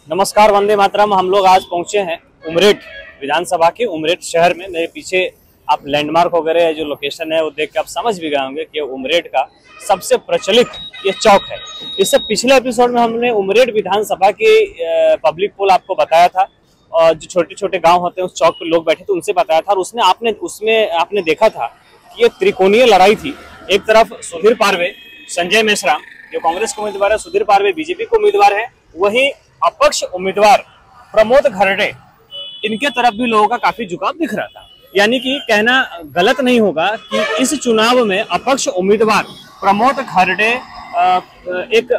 नमस्कार, वंदे मातरम। हम लोग आज पहुंचे हैं उमरेठ विधानसभा के उमरेठ शहर में। मेरे पीछे आप लैंडमार्क वगैरह जो लोकेशन है वो देख के आप समझ भी गए होंगे कि उमरेठ का सबसे प्रचलित ये चौक है। इससे पिछले एपिसोड में हमने उमरेठ विधानसभा की पब्लिक पोल आपको बताया था और जो छोटे छोटे गांव होते हैं उस चौक पे लोग बैठे थे उनसे बताया था और उसमें आपने देखा था कि ये त्रिकोणीय लड़ाई थी। एक तरफ सुधीर पारवे, संजय मेश्राम जो कांग्रेस के उम्मीदवार है, सुधीर पारवे बीजेपी के उम्मीदवार है, वहीं अपक्ष उम्मीदवार प्रमोद घरडे, इनके तरफ भी लोगों का काफी झुकाव दिख रहा था। यानी कि कहना गलत नहीं होगा कि इस चुनाव में अपक्ष उम्मीदवार प्रमोद घरडे एक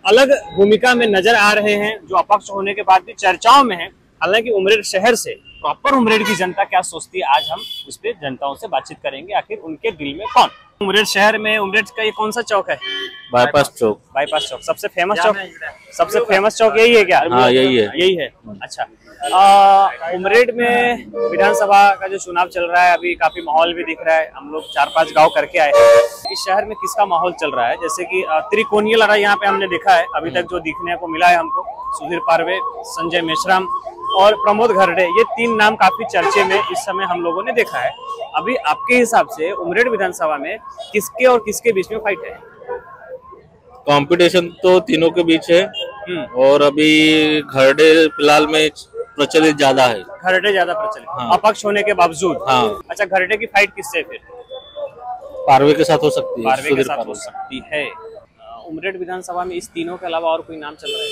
अलग भूमिका में नजर आ रहे हैं, जो अपक्ष होने के बाद भी चर्चाओं में है। हालांकि उमरेठ शहर से प्रॉपर उमरेठ की जनता क्या सोचती है, आज हम उस पर जनताओं से बातचीत करेंगे। आखिर उनके दिल में कौन। उमरेठ शहर में उमरेठ का ये कौन सा चौक है? बाईपास चौक। बाईपास चौक सबसे फेमस चौक। सबसे फेमस चौक यही है क्या? हाँ, यही है। अच्छा, उमरेठ में विधानसभा का जो चुनाव चल रहा है, अभी काफी माहौल भी दिख रहा है। हम लोग 4-5 गांव करके आए हैं। इस शहर में किसका माहौल चल रहा है? जैसे कि त्रिकोणीय लड़ाई यहाँ पे हमने देखा है, अभी तक जो दिखने को मिला है हमको, सुधीर पारवे, संजय मेश्राम और प्रमोद घरडे, ये 3 नाम काफी चर्चे में इस समय हम लोगों ने देखा है। अभी आपके हिसाब से उमरेठ विधानसभा में किसके और किसके बीच में फाइट है? कंपटीशन तो तीनों के बीच है और अभी घरडे फिलहाल में प्रचलित ज्यादा है। घरडे ज्यादा प्रचलित, हाँ। अपक्ष होने के बावजूद। हाँ। अच्छा, घरडे की फाइट किससे फिर? पारवे के साथ हो सकती है। पारवे के साथ हो सकती है। उमरेठ विधानसभा में इस तीनों के अलावा और कोई नाम चल रहा है?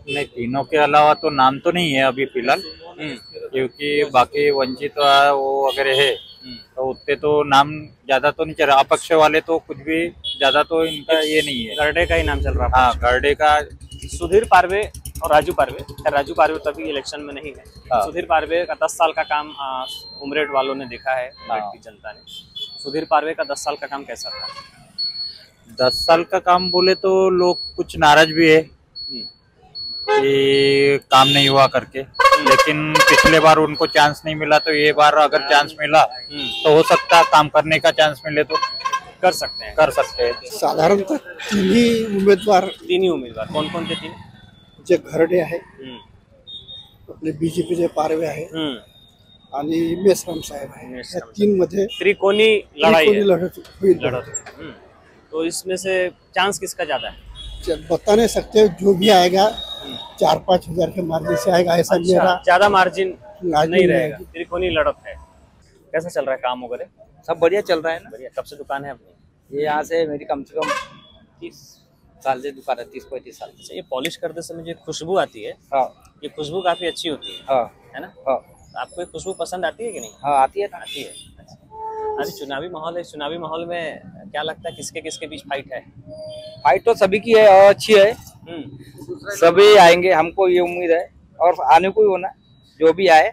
नहीं, तीनों के अलावा तो नाम तो नहीं है अभी फिलहाल, क्योंकि बाकी वंचित वो वगैरह है तो उतने तो नाम ज्यादा तो नहीं चल रहा। अपक्ष वाले तो कुछ भी ज्यादा तो इनका ये नहीं है। घरडे का ही नाम चल रहा है। हाँ, घरडे का। सुधीर पारवे और राजू पारवे, राजू पारवे तभी इलेक्शन में नहीं है। हाँ। सुधीर पारवे का 10 साल का काम उमरेठ वालों ने देखा है, उमरेठ की जनता ने। सुधीर पारवे का 10 साल का काम कैसा था? 10 साल का काम बोले तो लोग कुछ नाराज भी है कि काम नहीं हुआ करके, लेकिन पिछले बार उनको चांस नहीं मिला तो ये बार अगर चांस मिला तो हो सकता है काम करने का चांस मिले तो कर सकते हैं। साधारणतः तीन ही उमेदवार कौन कौन थे? 3 जे घरडे आहे, आपले बीजेपीचे पारवे आहे आणि मेश्राम साहेब आहे। या 3 मध्ये त्रिकोणी लड़ाई है। लढत होईल। तो इसमें से चांस किसका ज्यादा है? बता नहीं सकते, जो भी आएगा 4-5 हजार के मार्जिन से आएगा, ऐसा मेरा ज्यादा मार्जिन नहीं रहेगा। त्रिकोणी लड़त है। कैसा चल रहा है काम वगैरह? सब बढ़िया चल रहा है ना। बढ़िया। कब से दुकान है अपनी? ये यहाँ से मेरी कम से कम 30 साल से दुकान है, 30-35 साल से। ये पॉलिश करते समय जो खुशबू आती है, हाँ, ये खुशबू काफी अच्छी होती है। हाँ, है ना? हाँ, आपको ये खुशबू पसंद आती है कि नहीं? हाँ, आती है ना। आती है। अभी चुनावी माहौल है, चुनावी माहौल में क्या लगता है किसके किसके बीच फाइट है? फाइट तो सभी की है और अच्छी है। सभी आएंगे, हमको ये उम्मीद है, और आने को ही होना, जो भी आए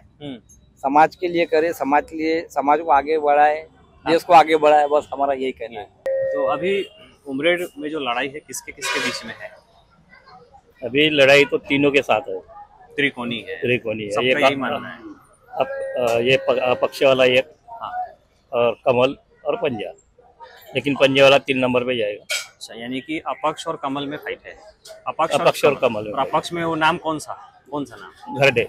समाज के लिए करे, समाज के लिए, समाज को आगे बढ़ाए, देश को आगे बढ़ाए, बस हमारा यही कहना है। तो अभी उमरेठ में जो लड़ाई है किसके किसके बीच में है? अभी लड़ाई तो तीनों के साथ है। त्रिकोणी है। त्रिकोणी है। सबका यही मानना है। ये पक्ष वाला एक, और कमल और पंजा, लेकिन पंजा वाला 3 नंबर पे जाएगा। अच्छा, यानी कि अपक्ष और कमल में फाइट है। अपक्ष और कमल में। और अपक्ष में वो नाम कौन सा नाम? घरडे।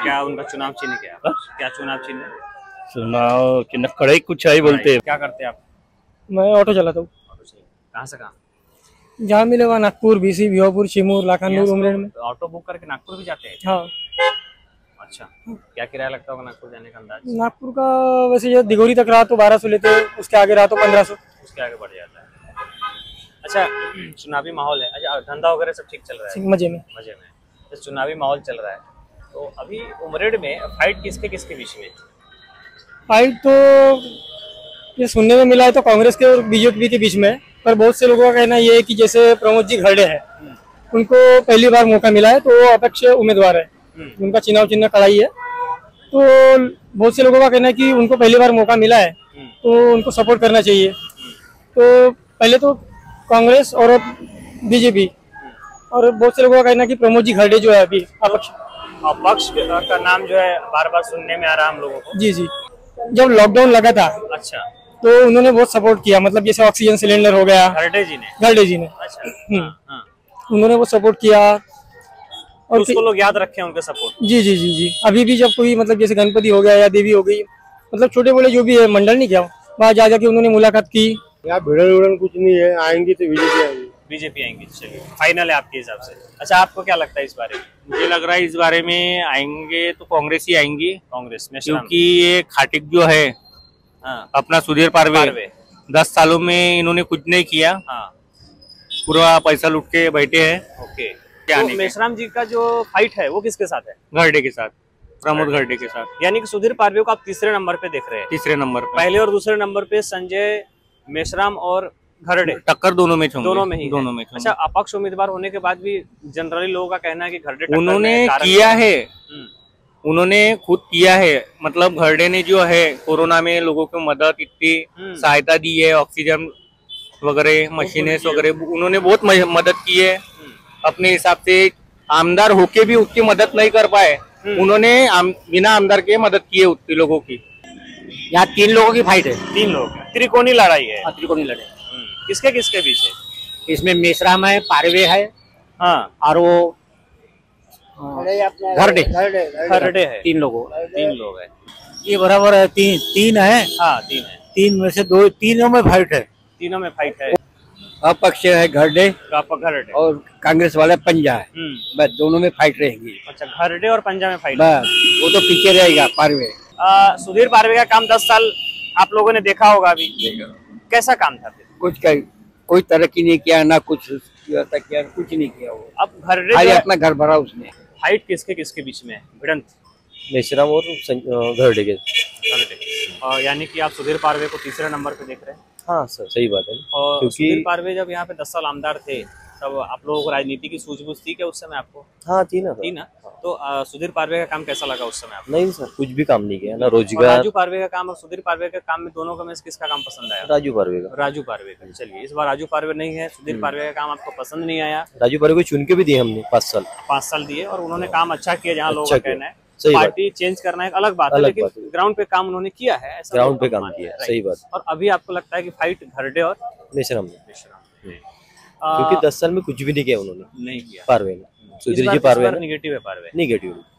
क्या उनका चुनाव चिन्ह क्या चुनाव चिन्ह है? चुनाव चिन्ह कड़ाई कुछ आई बोलते हैं। क्या करते हैं आप? मैं ऑटो चलाता हूँ। कहाँ से कहाँ? जहाँ मिलेगा, नागपुर, बीसी, भिवापुर, चिमूर, लाखानूर, उमरेठ में। ऑटो बुक करके नागपुर भी जाते हैं? हाँ। अच्छा, क्या किराया लगता होगा नागपुर जाने का अंदाज? नागपुर का वैसे जो दिघोरी तक रहा तो 1200 लेते, उसके आगे रहा तो 1500, उसके आगे बढ़ जाता है। अच्छा, चुनावी माहौल है। अच्छा, धंधा वगैरह सब ठीक चल रहा है? मजे में। तो चुनावी माहौल चल रहा है, तो अभी उमरेठ में फाइट किसके किसके बीच में? फाइट तो ये सुनने में मिला है तो कांग्रेस के और बीजेपी के बीच में है, पर बहुत से लोगों का कहना ये है कि जैसे प्रमोद जी घरडे है, उनको पहली बार मौका मिला है, तो वो अपक्ष उम्मीदवार है, उनका चुनाव चिन्ह कड़ाई है। तो बहुत से लोगों का कहना है कि उनको पहली बार मौका मिला है तो उनको सपोर्ट करना चाहिए। तो पहले तो कांग्रेस और बीजेपी, और बहुत से लोगों का कहना है कि प्रमोद जी घरडे जो है अभी अपक्ष का नाम जो है बार बार सुनने में आ रहा है हम लोगों को। जी। जब लॉकडाउन लगा था, अच्छा, तो उन्होंने बहुत सपोर्ट किया, मतलब जैसे ऑक्सीजन सिलेंडर हो गया, घरडे जी ने। अच्छा। हाँ। उन्होंने वो सपोर्ट किया, तो उसको लोग याद रखे उनके सपोर्ट। जी जी जी जी, अभी भी जब कोई मतलब जैसे गणपति हो गया या देवी हो गई, मतलब छोटे बड़े जो भी है मंडल नहीं क्या, वहाँ जा जाके उन्होंने मुलाकात की। यहाँ भिड़न उड़न कुछ नहीं है, आएंगे तो बीजेपी आएंगे। बीजेपी आएंगी, चलिए फाइनल है आपके हिसाब से। अच्छा, आपको क्या लगता है इस बारे में? मुझे लग रहा है इस बारे में आएंगे तो कांग्रेस ही आएंगी, कांग्रेस में, क्योंकि ये खाटिक जो है अपना सुधीर पारवे 10 सालों में इन्होंने कुछ नहीं किया, पूरा पैसा लूट के बैठे हैं। ओके, तो मेश्राम जी का जो फाइट है वो किसके साथ है? घरडे के साथ, प्रमोद घरडे के साथ। यानी कि सुधीर पारवे को आप तीसरे नंबर पे देख रहे हैं? तीसरे नंबर पे। पहले और दूसरे नंबर पे संजय, मेश्राम और घरडे, टक्कर दोनों में दोनों में ही, दोनों में। अच्छा, अपक्ष उम्मीदवार होने के बाद भी जनरली लोगों का कहना है कि घरडे उन्होंने किया है, उन्होंने खुद किया है। मतलब घरडे ने जो है कोरोना में लोगों को मदद, इतनी सहायता दी है, ऑक्सीजन वगैरह, मशीनें वगैरह, उन्होंने बहुत मदद की है। अपने हिसाब से आमदार होके भी उतनी मदद नहीं कर पाए, उन्होंने बिना आमदार के मदद की है उतनी लोगों की। यहाँ 3 लोगों की फाइट है। 3 लोग, त्रिकोणी लड़ाई है। त्रिकोणी लड़ाई किसके किसके बीच है? इसमें मेश्राम है, पारवे है, हाँ, और वो घरडे है। 3 लोग है। ये बराबर है, तीन है। हाँ, 3 है। 3 में से 2, तीनों में फाइट है। तीनों में फाइट है। अपक्ष है घरडे घरडे और कांग्रेस वाले पंजा है, बस दोनों में फाइट रहेगी। अच्छा, घरडे और पंजा में फाइट, बस वो तो पीछे रहेगा पारवे। सुधीर पारवे का काम 10 साल आप लोगों ने देखा होगा, अभी कैसा काम था? कोई तरक्की नहीं किया, ना कुछ किया, कुछ नहीं किया वो। अब घरडे अपना घर भरा उसने। फाइट किसके किसके बीच में है? भिड़ंत मेश्राम और घरडे के। यानी कि आप सुधीर पारवे को तीसरे नंबर पे देख रहे हैं? हाँ सर, सही बात है। और क्योंकि सुधीर पारवे जब यहाँ पे 10 साल आमदार थे, तब आप लोगों को राजनीति की सूझबूझ थी क्या उस समय आपको? हाँ थी ना। तो सुधीर पारवे का काम कैसा लगा उस समय आपको? नहीं सर, कुछ भी काम नहीं किया ना, रोजगार। राजू पारवे का काम और सुधीर पारवे के काम में दोनों में किसका काम पसंद आया? राजू पारवे का। राजू पारवे का। चलिए, इस बार राजू पारवे नहीं है, सुधीर पारवे का काम आपको पसंद नहीं आया। राजू पारवे को चुन के भी दिए हमने 5 साल दिए और उन्होंने काम अच्छा किया, जहाँ लोगों का कहना है। सही पार्टी चेंज करना एक अलग बात है, लेकिन ग्राउंड पे काम उन्होंने किया है, ऐसा ग्राउंड पे काम किया, सही बात। और अभी आपको लगता है कि फाइट घरडे और मेश्राम में, क्योंकि 10 साल में कुछ भी नहीं किया उन्होंने, नहीं किया पारवे ने। सुधीर जी पारवे नेगेटिव है, पारवे नेगेटिव।